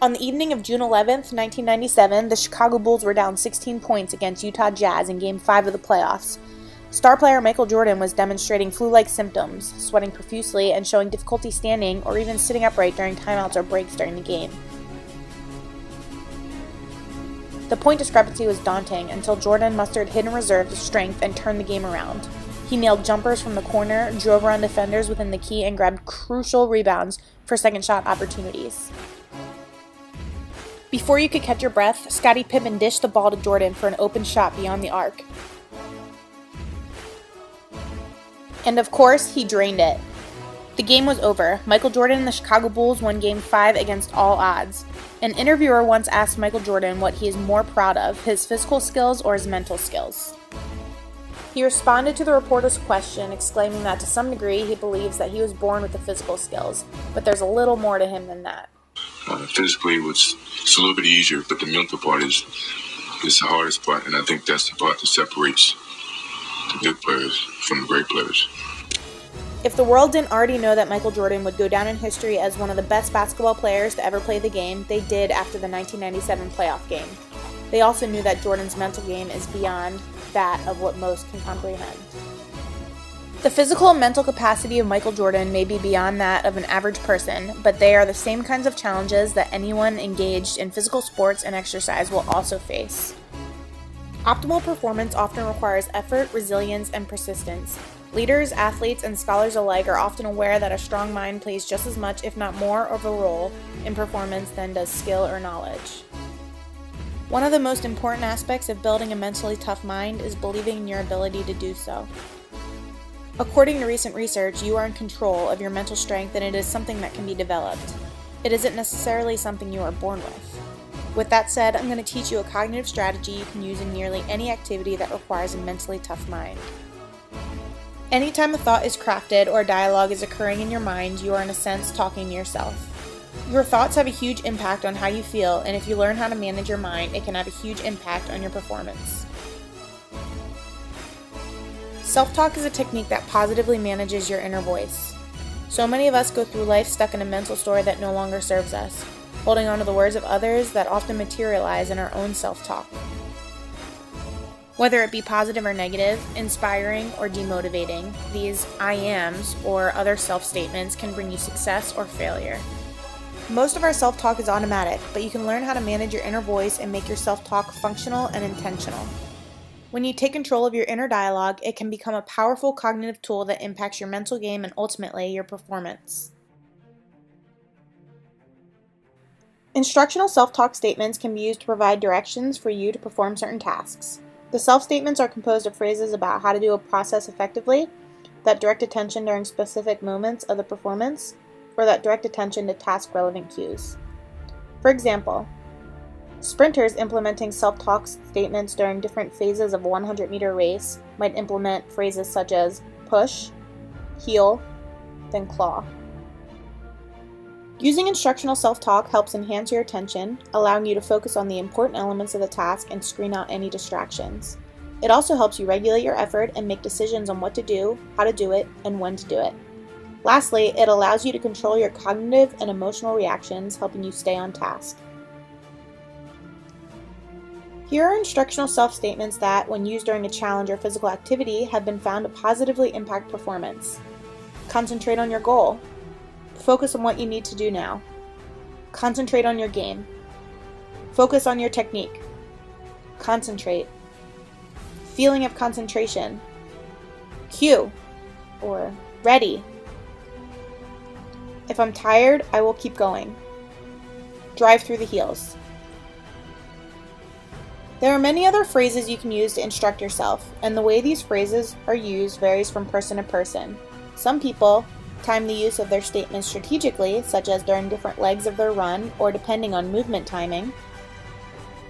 On the evening of June 11th, 1997, the Chicago Bulls were down 16 points against Utah Jazz in Game 5 of the playoffs. Star player Michael Jordan was demonstrating flu-like symptoms, sweating profusely and showing difficulty standing or even sitting upright during timeouts or breaks during the game. The point discrepancy was daunting until Jordan mustered hidden reserves of strength and turned the game around. He nailed jumpers from the corner, drove around defenders within the key, and grabbed crucial rebounds for second shot opportunities. Before you could catch your breath, Scottie Pippen dished the ball to Jordan for an open shot beyond the arc. And of course, he drained it. The game was over. Michael Jordan and the Chicago Bulls won Game 5 against all odds. An interviewer once asked Michael Jordan what he is more proud of, his physical skills or his mental skills. He responded to the reporter's question, exclaiming that to some degree he believes that he was born with the physical skills, but there's a little more to him than that. Physically, it's a little bit easier, but the mental part is the hardest part, and I think that's the part that separates the good players from the great players. If the world didn't already know that Michael Jordan would go down in history as one of the best basketball players to ever play the game, they did after the 1997 playoff game. They also knew that Jordan's mental game is beyond that of what most can comprehend. The physical and mental capacity of Michael Jordan may be beyond that of an average person, but they are the same kinds of challenges that anyone engaged in physical sports and exercise will also face. Optimal performance often requires effort, resilience, and persistence. Leaders, athletes, and scholars alike are often aware that a strong mind plays just as much, if not more, of a role in performance than does skill or knowledge. One of the most important aspects of building a mentally tough mind is believing in your ability to do so. According to recent research, you are in control of your mental strength, and it is something that can be developed. It isn't necessarily something you are born with. With that said, I'm going to teach you a cognitive strategy you can use in nearly any activity that requires a mentally tough mind. Anytime a thought is crafted or a dialogue is occurring in your mind, you are in a sense talking to yourself. Your thoughts have a huge impact on how you feel, and if you learn how to manage your mind, it can have a huge impact on your performance. Self-talk is a technique that positively manages your inner voice. So many of us go through life stuck in a mental story that no longer serves us, holding on to the words of others that often materialize in our own self-talk. Whether it be positive or negative, inspiring or demotivating, these I ams or other self-statements can bring you success or failure. Most of our self-talk is automatic, but you can learn how to manage your inner voice and make your self-talk functional and intentional. When you take control of your inner dialogue, it can become a powerful cognitive tool that impacts your mental game and ultimately your performance. Instructional self-talk statements can be used to provide directions for you to perform certain tasks. The self-statements are composed of phrases about how to do a process effectively, that direct attention during specific moments of the performance, or that direct attention to task-relevant cues. For example, sprinters implementing self-talk statements during different phases of a 100-meter race might implement phrases such as push, heel, then claw. Using instructional self-talk helps enhance your attention, allowing you to focus on the important elements of the task and screen out any distractions. It also helps you regulate your effort and make decisions on what to do, how to do it, and when to do it. Lastly, it allows you to control your cognitive and emotional reactions, helping you stay on task. Here are instructional self-statements that, when used during a challenge or physical activity, have been found to positively impact performance. Concentrate on your goal. Focus on what you need to do now. Concentrate on your game. Focus on your technique. Concentrate. Feeling of concentration. Cue, or ready. If I'm tired, I will keep going. Drive through the heels. There are many other phrases you can use to instruct yourself, and the way these phrases are used varies from person to person. Some people time the use of their statements strategically, such as during different legs of their run or depending on movement timing.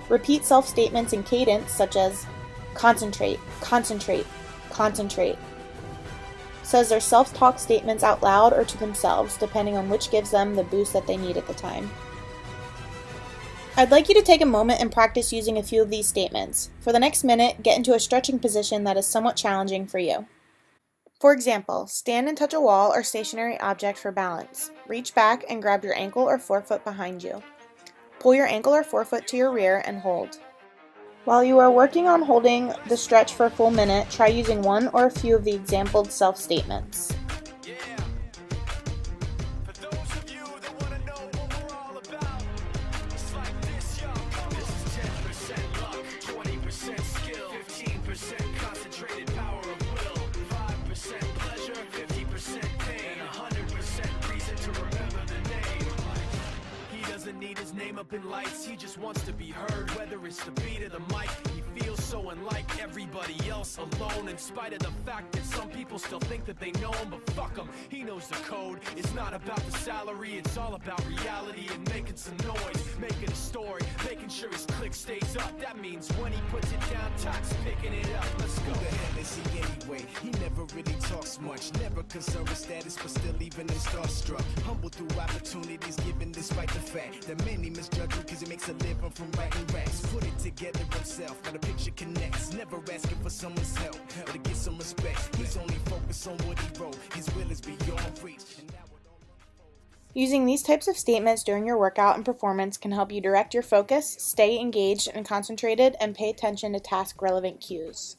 Repeat self-statements in cadence, such as concentrate, concentrate, concentrate. Says their self-talk statements out loud or to themselves, depending on which gives them the boost that they need at the time. I'd like you to take a moment and practice using a few of these statements. For the next minute, get into a stretching position that is somewhat challenging for you. For example, stand and touch a wall or stationary object for balance. Reach back and grab your ankle or forefoot behind you. Pull your ankle or forefoot to your rear and hold. While you are working on holding the stretch for a full minute, try using one or a few of the exampled self-statements. Need his name up in lights, he just wants to be heard, whether it's the beat of the mic. He feels so unlike everybody else, alone, in spite of the fact that some people still think that they know him, but fuck him, he knows the code. It's not about the salary, it's all about reality and making some noise, making a story, making sure his click stays up. That means when he puts it down, Tox picking it up. Let's go. Who the hell is he anyway? He never really talks much, never concerned with status, but still even in starstruck. Humble through opportunities given despite the fact that many misjudge him cause he makes a living from writing raps. Put it together himself, now the picture connects. Never asking for someone's help or to get some respect. He's only focused on what he wrote. His will is beyond reach. Using these types of statements during your workout and performance can help you direct your focus, stay engaged and concentrated, and pay attention to task-relevant cues.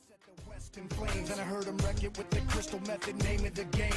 And I heard him wreck it with the crystal method, name of the game.